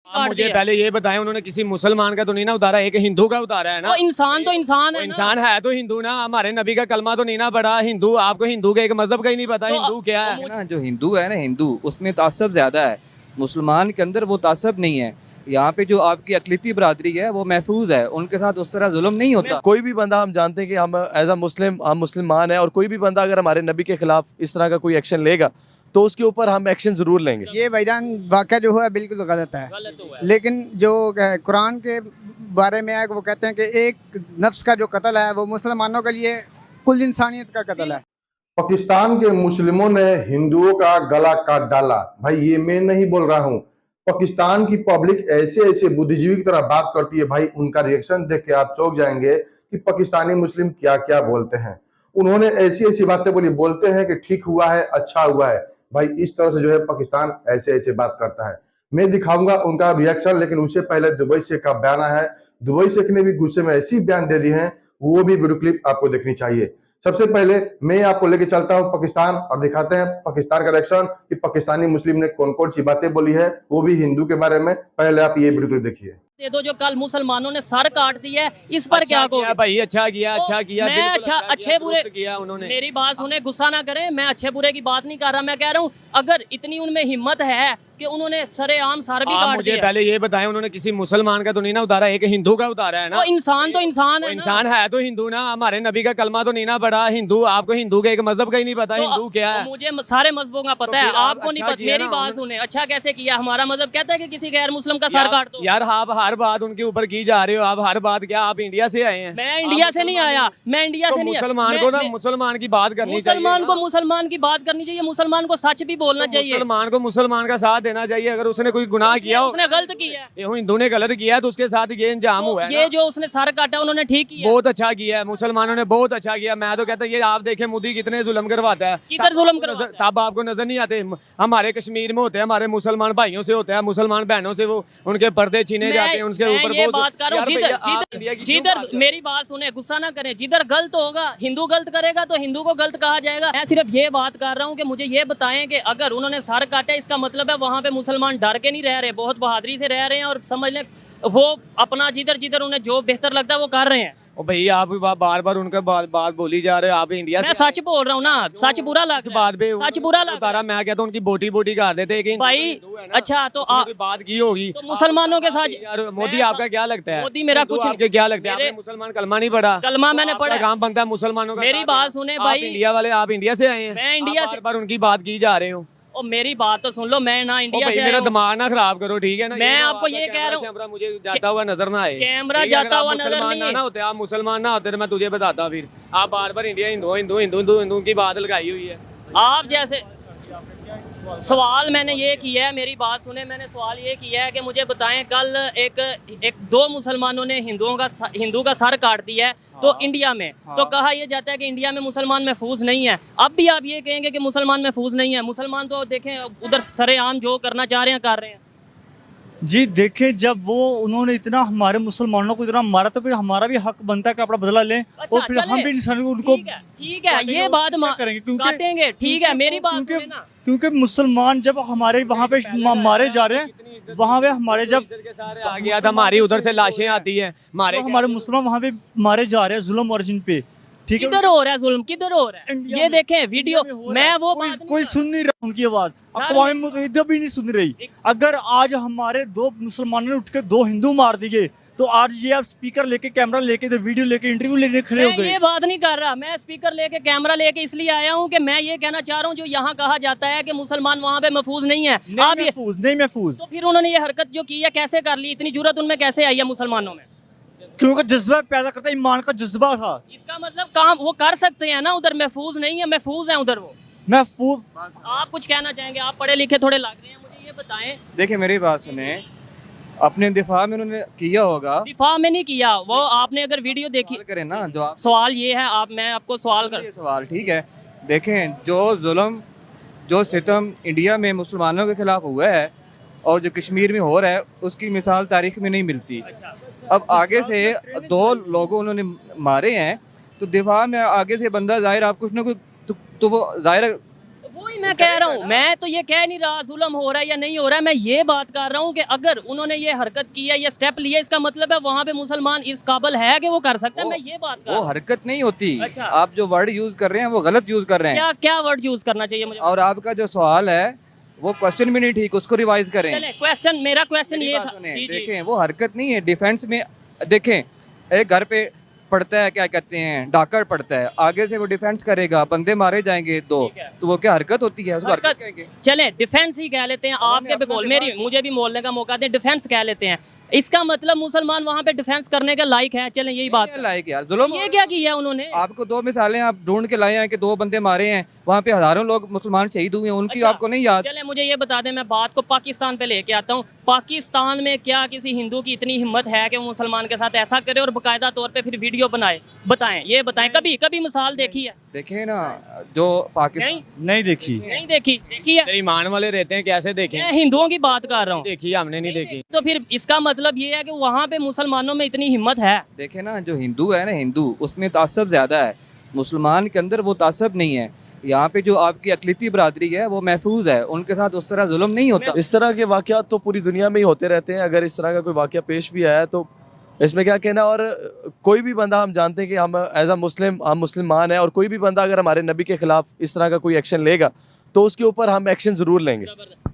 आप मुझे पहले ये बताएं, उन्होंने किसी मुसलमान का तो नहीं ना उतारा, एक हिंदू का उतारा है ना। तो इंसान है, इंसान है तो हिंदू ना, हमारे नबी का कलमा तो नहीं ना पढ़ा हिंदू। आपको हिंदू के एक मजहब का ही नहीं पता हिंदू क्या है ना। जो हिंदू है ना, हिंदू उसमें तासब ज्यादा है, मुसलमान के अंदर वो तासब नहीं है। यहाँ पे जो आपकी अकलिती बरादरी है वो महफूज है, उनके साथ उस तरह जुल्म नहीं होता। कोई भी बंदा, हम जानते हैं कि हम एज अ मुस्लिम, हम मुसलमान हैं, और कोई भी बंदा अगर हमारे नबी के खिलाफ इस तरह का कोई एक्शन लेगा तो उसके ऊपर हम एक्शन जरूर लेंगे। ये भाईजान वाक़या जो है बिल्कुल गलत है, लेकिन जो कुरान के बारे में है वो कहते हैं कि एक नफ्स का जो कत्ल है वो मुसलमानों के लिए कुल इंसानियत का कत्ल है। पाकिस्तान के मुस्लिमों ने हिंदुओं का गला काट डाला। भाई ये मैं नहीं बोल रहा हूँ, पाकिस्तान की पब्लिक ऐसे ऐसे बुद्धिजीवी की तरह बात करती है। भाई उनका रिएक्शन देख के आप चौंक जाएंगे कि पाकिस्तानी मुस्लिम क्या क्या बोलते हैं। उन्होंने ऐसी ऐसी बातें बोली, बोलते हैं कि ठीक हुआ है, अच्छा हुआ है। भाई इस तरह से जो है पाकिस्तान ऐसे ऐसे बात करता है। मैं दिखाऊंगा उनका रिएक्शन, लेकिन उससे पहले दुबई शेख का बयान है। दुबई शेख ने भी गुस्से में ऐसी बयान दे दी है, वो भी वीडियो क्लिप आपको देखनी चाहिए। सबसे पहले मैं आपको लेके चलता हूं पाकिस्तान और दिखाते हैं पाकिस्तान का रिएक्शन कि पाकिस्तानी मुस्लिम ने कौन कौन सी बातें बोली है, वो भी हिंदू के बारे में। पहले आप ये वीडियो देखिए। दे दो जो कल मुसलमानों ने सर काट दिया है, इस पर क्या कहोगे? भाई अच्छा किया, अच्छा किया, मैं अच्छे बुरे किया उन्होंने। मेरी बात सुने, गुस्सा ना करें, मैं अच्छे बुरे की बात नहीं कर रहा। मैं कह रहा हूँ अगर इतनी उनमें हिम्मत है कि उन्होंने सरेआम सर भी काट मुझे दिया। पहले ये बताएं, उन्होंने किसी मुसलमान का तो नहीं ना उतारा, एक हिंदू का उतारा है ना। तो इंसान है, इंसान है तो हिंदू ना, हमारे नबी का कलमा तो नहीं ना पढ़ा हिंदू। आपको हिंदू के एक मजहब का ही नहीं पता हिंदू क्या है। मुझे सारे मजहबों का पता है, आपको नहीं पता। मेरी बात सुने, अच्छा कैसे किया? हमारा मजहब कहता है कि किसी गैर मुस्लिम का सर काट दो। यार आप हर बात उनके ऊपर की जा रहे हो। आप हर बात क्या, आप इंडिया से आए हैं? मैं इंडिया से नहीं आया, मैं इंडिया से नहीं आया। मुसलमान को ना मुसलमान की बात करनी चाहिए। मुसलमान को मुसलमान की बात करनी चाहिए, मुसलमान को सच भी बोलना चाहिए, मुसलमान को मुसलमान का साथ देना चाहिए। अगर उसने कोई गुनाह किया, उसने गलत किया, हिंदू ने गलत किया तो उसके साथ ये इंजाम हुआ है। ये जो उसने सर काटा उन्होंने ठीक किया, बहुत अच्छा किया है, मुसलमानों ने बहुत अच्छा किया। मैं तो कहता हूँ ये आप देखें मोदी कितने जुल्म करवाता है। किधर जुल्म करवाता है? तब आपको नजर नहीं आते। हमारे कश्मीर में होते हैं, हमारे मुसलमान भाइयों से होते हैं, मुसलमान बहनों से वो उनके पर्दे छीने जाते हैं, उनके ऊपर ये बात कर रहा हूँ। जिधर मेरी बात सुने, गुस्सा ना करें, जिधर गलत होगा, हिंदू गलत करेगा तो हिंदू को गलत कहा जाएगा। मैं सिर्फ ये बात कर रहा हूँ कि मुझे ये बताएं कि अगर उन्होंने सर काटा, इसका मतलब है वहाँ पे मुसलमान डर के नहीं रह रहे, बहुत बहादुरी से रह रहे हैं और समझ लें वो अपना जिधर जिधर उन्हें जो बेहतर लगता है वो कर रहे हैं। भैया आप बार बार उनका बात बोली जा रहे हो। आप इंडिया मैं सच बोल रहा हूँ ना, सच बुरा लग रहा है, सच बुरा लग रहा है। मैं कहता हूँ उनकी बोटी बोटी कर देते भाई। अच्छा तो बात की होगी तो मुसलमानों के साथ यार। मोदी आपका क्या लगता है? मोदी मेरा कुछ आपके क्या लगता है? आपने मुसलमान कलमा नहीं पढ़ा? कलमा मैंने पढ़ा, काम बनता है मुसलमानों का। मेरी बात सुने भाई, इंडिया वाले, आप इंडिया से आए हैं, मैं इंडिया से, बार उनकी बात की जा रहे हो। और मेरी बात तो सुन लो, मैं ना इंडिया से, मेरा दिमाग ना खराब करो, ठीक है ना? मैं आपको ये कह रहा हूँ, मुझे जाता हुआ नजर ना आए, कैमरा जाता हुआ नजर नहीं ना होते। आप मुसलमान ना होते तो मैं तुझे बताता। फिर आप बार बार इंडिया हिंदू हिंदू हिंदू हिंदू हिंदू की बात लगाई हुई है। आप जैसे सवाल मैंने ये किया है, मेरी बात सुने, मैंने सवाल ये किया है कि मुझे बताएं कल एक दो मुसलमानों ने हिंदू का सर काट दिया है तो इंडिया में तो कहा यह जाता है कि इंडिया में मुसलमान महफूज नहीं है। अब भी आप ये कहेंगे कि मुसलमान महफूज नहीं है? मुसलमान तो देखें उधर सरेआम जो करना चाह रहे हैं कर रहे हैं। जी देखें, जब वो उन्होंने इतना हमारे मुसलमानों को इतना मारा तो फिर हमारा भी हक बनता है कि अपना बदला लें। अच्छा, और फिर हम भी इंसान उनको ठीक है ये बात करेंगे काटेंगे, ठीक है। मेरी बात सुने ना, क्योंकि मुसलमान जब हमारे वहाँ पे मारे जा रहे हैं, वहाँ पे हमारे जब आ गया था, हमारी उधर से लाशें आती है, हमारे मुसलमान वहाँ पे मारे जा रहे हैं जुल्म ओरिजिन पे। ठीक है, किधर हो रहा है जुल्म, किधर हो रहा है? ये देखें वीडियो, मैं वो कोई सुन नहीं रहा उनकी आवाज, अक़वाम मुत्तहिदा भी नहीं सुन रही। अगर आज हमारे दो मुसलमानों ने उठ के दो हिंदू मार दिए तो आज ये आप स्पीकर लेके, कैमरा लेके, वीडियो लेके, इंटरव्यू लेने खड़े हो गए। ये बात नहीं कर रहा, मैं स्पीकर लेके, कैमरा लेके इसलिए आया हूँ कि मैं ये कहना चाह रहा हूँ जो यहाँ कहा जाता है कि मुसलमान वहाँ पे महफूज नहीं है। नहीं महफूज, तो फिर उन्होंने ये हरकत जो की है कैसे कर ली? इतनी जुर्रत उनमें कैसे आई है मुसलमानों में? क्योंकि जज्बा पैदा करता, ईमान का जज्बा था। इसका मतलब काम वो कर सकते हैं ना, उधर महफूज नहीं है, महफूज है उधर वो महफूज। आप कुछ कहना चाहेंगे? आप पढ़े लिखे थोड़े लग रहे हैं, मुझे ये बताएं। देखिए मेरी बात सुने, अपने दिफा में उन्होंने किया होगा। दिफा में नहीं किया वो, आपने अगर वीडियो देखी करें ना, जो सवाल ये है, मैं आपको सवाल कर सवाल ठीक है। देखें जो जुल्म, जो सितम इंडिया में मुसलमानों के खिलाफ हुआ है और जो कश्मीर में हो रहा है, उसकी मिसाल तारीख में नहीं मिलती। अब आगे से दो लोगों उन्होंने मारे हैं तो दिफा में आगे से बंदा जाहिर आप कुछ ना कुछ तो वो जाहिर वो वही मैं कह रहा हूँ, मैं तो ये कह नहीं रहा जुल्म हो रहा है या नहीं हो रहा है, मैं ये बात कर रहा हूँ कि अगर उन्होंने ये हरकत की है, ये स्टेप लिया, इसका मतलब है वहाँ पे मुसलमान इस काबिल है कि वो कर सकता है। मैं ये बात कर रहा वो हूँ। हरकत नहीं होती। अच्छा। आप जो वर्ड यूज कर रहे हैं वो गलत यूज कर रहे हैं। क्या क्या वर्ड यूज करना चाहिए मुझे? और आपका जो सवाल है वो क्वेश्चन भी नहीं ठीक, उसको रिवाइज करें। चले क्वेश्चन, मेरा क्वेश्चन मेरी ये बात था। सुनें, जी, जी। देखें वो हरकत नहीं है। डिफेंस में देखें, एक घर पे पड़ता है, क्या कहते हैं, डाकर पड़ता है, आगे से वो डिफेंस करेगा, बंदे मारे जाएंगे दो, ठीक है। तो वो क्या हरकत होती है? उसको हरकत हरकत- कहेंगे। चले डिफेंस ही कह लेते हैं, आपके अपना बिकॉल दिमाग- मेरी मुझे भी बोलने का मौका दें, डिफेंस कह लेते हैं। इसका मतलब मुसलमान वहाँ पे डिफेंस करने के लायक है। चलें यही बात, नहीं लायक यार, जुल्म। ये क्या किया उन्होंने? आपको दो मिसालें आप ढूंढ के लाए हैं कि दो बंदे मारे हैं, वहाँ पे हजारों लोग मुसलमान शहीद हुए हैं, उनकी अच्छा। आपको नहीं याद? चले मुझे ये बता दें, मैं बात को पाकिस्तान पे लेके आता हूँ। पाकिस्तान में क्या किसी हिंदू की इतनी हिम्मत है कि वो मुसलमान के साथ ऐसा करे और बाकायदा तौर पे फिर वीडियो बनाए? बताएं, ये बताएं, कभी कभी मिसाल देखी है? देखे ना, जो पाकिस्तान नहीं, नहीं देखी। नहीं देखी। देखी है? ईमान वाले रहते हैं, कैसे देखें? मैं हिंदुओं की बात कर रहा हूँ। देखी हमने नहीं देखी। तो फिर इसका मतलब ये है कि वहाँ पे मुसलमानों में इतनी हिम्मत है। देखे ना, जो हिंदू है ना, हिंदू उसमें तासब ज्यादा है, मुसलमान के अंदर वो तासब नहीं है। यहाँ पे जो आपकी अकलीती बरादरी है वो महफूज है, उनके साथ उस तरह जुल्म नहीं होता। इस तरह के वाक़यात तो पूरी दुनिया में ही होते रहते हैं। अगर इस तरह का कोई वाक़या पेश भी आया तो इसमें क्या कहना। और कोई भी बंदा, हम जानते हैं कि हम एज अ मुस्लिम, हम मुसलमान हैं, और कोई भी बंदा अगर हमारे नबी के खिलाफ इस तरह का कोई एक्शन लेगा तो उसके ऊपर हम एक्शन ज़रूर लेंगे।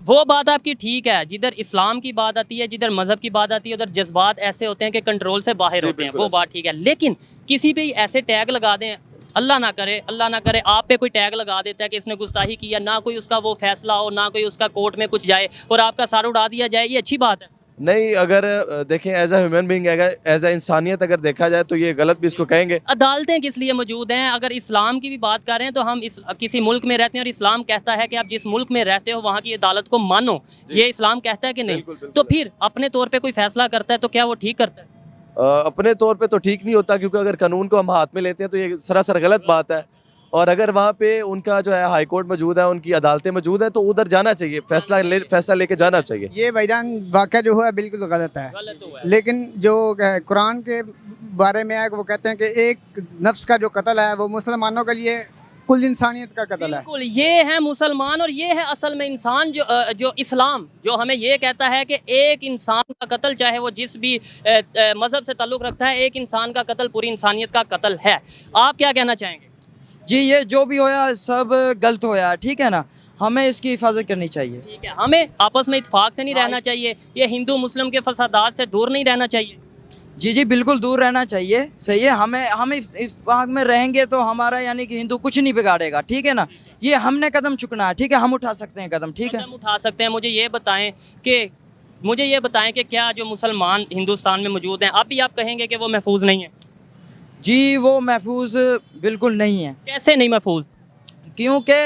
वो बात आपकी ठीक है, जिधर इस्लाम की बात आती है, जिधर मजहब की बात आती है, उधर जज्बात ऐसे होते हैं कि कंट्रोल से बाहर जी, होते हैं, बिल्कुल वो ऐसे। बात ठीक है। लेकिन किसी पे ऐसे टैग लगा दें, अल्लाह ना करे आप पे कोई टैग लगा देता है कि इसने गुस्ताही किया, ना कोई उसका वो फैसला हो, ना कोई उसका कोर्ट में कुछ जाए और आपका सर उड़ा दिया जाए, ये अच्छी बात है? नहीं, अगर देखें as a human being, as a इंसानियत अगर देखा जाए तो ये गलत भी इसको कहेंगे। अदालतें किस लिए मौजूद हैं? अगर इस्लाम की भी बात कर रहे हैं तो हम किसी मुल्क में रहते हैं और इस्लाम कहता है कि आप जिस मुल्क में रहते हो वहाँ की अदालत को मानो, ये इस्लाम कहता है कि नहीं? बिल्कुल, बिल्कुल। तो फिर अपने तौर पे कोई फैसला करता है तो क्या वो ठीक करता है? अपने तौर पे तो ठीक नहीं होता, क्योंकि अगर कानून को हम हाथ में लेते हैं तो ये सरासर गलत बात है। और अगर वहाँ पे उनका जो है हाई कोर्ट मौजूद है, उनकी अदालतें मौजूद है, तो उधर जाना चाहिए, फैसला लेके जाना चाहिए। ये भाईजान वाक़या जो है बिल्कुल गलत है। गलत हुआ है। लेकिन जो कुरान के बारे में है वो कहते हैं कि एक नफ्स का जो कत्ल है वो मुसलमानों के लिए कुल इंसानियत का कत्ल है। बिल्कुल, ये है मुसलमान और ये है असल में इंसान। जो इस्लाम जो हमें ये कहता है कि एक इंसान का कत्ल, चाहे वो जिस भी मज़हब से ताल्लुक़ रखता है, एक इंसान का कत्ल पूरी इंसानियत का कत्ल है। आप क्या कहना चाहेंगे? जी, ये जो भी होया सब गलत होया, ठीक है ना, हमें इसकी हिफाजत करनी चाहिए। ठीक है, हमें आपस में इत्फाक से नहीं रहना चाहिए, ये हिंदू मुस्लिम के फसादात से दूर नहीं रहना चाहिए। जी जी, बिल्कुल दूर रहना चाहिए, सही है। हम इस भाग में रहेंगे तो हमारा यानी कि हिंदू कुछ नहीं बिगाड़ेगा, ठीक है ना। ये हमने कदम चुकना है, ठीक है, हम उठा सकते हैं कदम, ठीक है। कदम उठा सकते हैं। मुझे ये बताएं कि क्या जो मुसलमान हिंदुस्तान में मौजूद हैं, अब भी आप कहेंगे कि वो महफूज नहीं है? जी, वो महफूज बिल्कुल नहीं है। कैसे नहीं महफूज? क्योंकि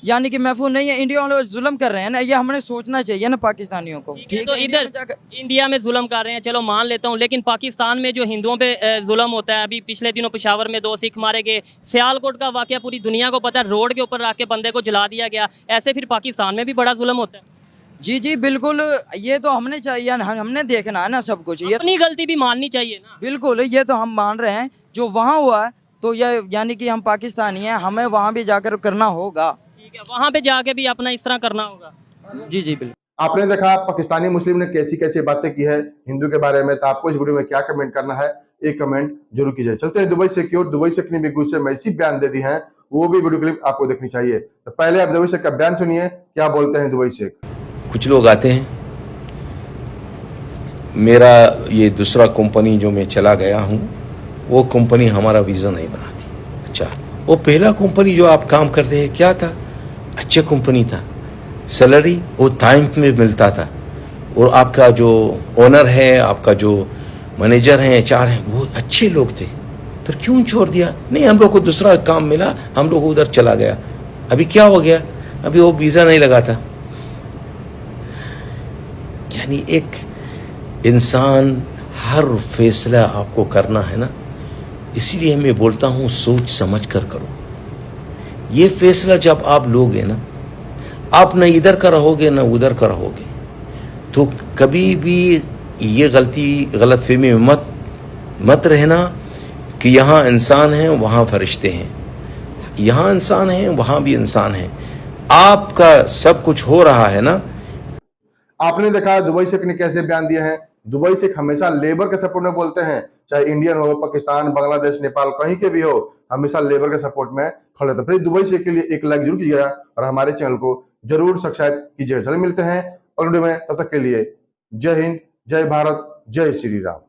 यानी कि महफूज नहीं है, इंडिया वाले जुल्म कर रहे हैं ना, ये हमने सोचना चाहिए ना पाकिस्तानियों को। ठीक है, तो इंडिया इधर में जाकर- इंडिया में जुल्म कर रहे हैं, चलो मान लेता हूँ, लेकिन पाकिस्तान में जो हिंदुओं पे जुल्म होता है, अभी पिछले दिनों पेशावर में 2 सिख मारे गए, सियालकोट का वाकया पूरी दुनिया को पता है, रोड के ऊपर रख के बंदे को जला दिया गया, ऐसे फिर पाकिस्तान में भी बड़ा जुल्म होता है। जी जी, बिल्कुल, ये तो हमने चाहिए ना, हमने देखना है ना सब कुछ। ये अपनी गलती भी माननी चाहिए ना। बिल्कुल, ये तो हम मान रहे हैं, जो वहाँ हुआ है तो ये यानी कि हम पाकिस्तानी हैं, हमें वहाँ भी जाकर करना होगा। ठीक है, वहाँ पे जाके भी अपना इस तरह करना होगा। जी जी, बिल्कुल। आपने देखा पाकिस्तानी मुस्लिम ने कैसी कैसी बातें की है हिंदू के बारे में। तो आपको इस वीडियो में क्या कमेंट करना है, एक कमेंट जरूर कीजिए। चलते हैं दुबई से की ओर। दुबई शेख ने भी गुस्से में ऐसी बयान दे दी है, वो भी वीडियो क्लिप आपको देखनी चाहिए। तो पहले आप दुबई शेख का बयान सुनिए, क्या बोलते हैं दुबई शेख। कुछ लोग आते हैं, मेरा ये दूसरा कंपनी जो मैं चला गया हूँ वो कंपनी हमारा वीज़ा नहीं बनाती। अच्छा, वो पहला कंपनी जो आप काम करते हैं क्या था, अच्छा कंपनी था, सैलरी वो टाइम में मिलता था, और आपका जो ओनर है, आपका जो मैनेजर हैं, एचआर हैं, वो अच्छे लोग थे। फिर क्यों छोड़ दिया? नहीं, हम लोग को दूसरा काम मिला, हम लोग उधर चला गया। अभी क्या हो गया? अभी वो वीज़ा नहीं लगा था। यानी एक इंसान, हर फैसला आपको करना है ना, इसीलिए मैं बोलता हूँ सोच समझ कर करो। ये फैसला जब आप लोगे ना, आप न इधर का रहोगे न उधर का रहोगे, तो कभी भी ये गलतफहमी में मत रहना कि यहाँ इंसान हैं वहाँ फरिश्ते हैं, यहाँ इंसान हैं वहाँ भी इंसान हैं। आपका सब कुछ हो रहा है ना, आपने देखा दुबई शेख ने कैसे बयान दिए हैं। दुबई शेख हमेशा लेबर के सपोर्ट में बोलते हैं, चाहे इंडियन हो, पाकिस्तान, बांग्लादेश, नेपाल, कहीं के भी हो, हमेशा लेबर के सपोर्ट में खड़े थे। फिर दुबई शेख के लिए एक लाइक जरूर कीजिएगा और हमारे चैनल को जरूर सब्सक्राइब कीजिएगा। चलिए मिलते हैं अगले वीडियो में, तब तक के लिए जय हिंद, जय भारत, जय श्री राम।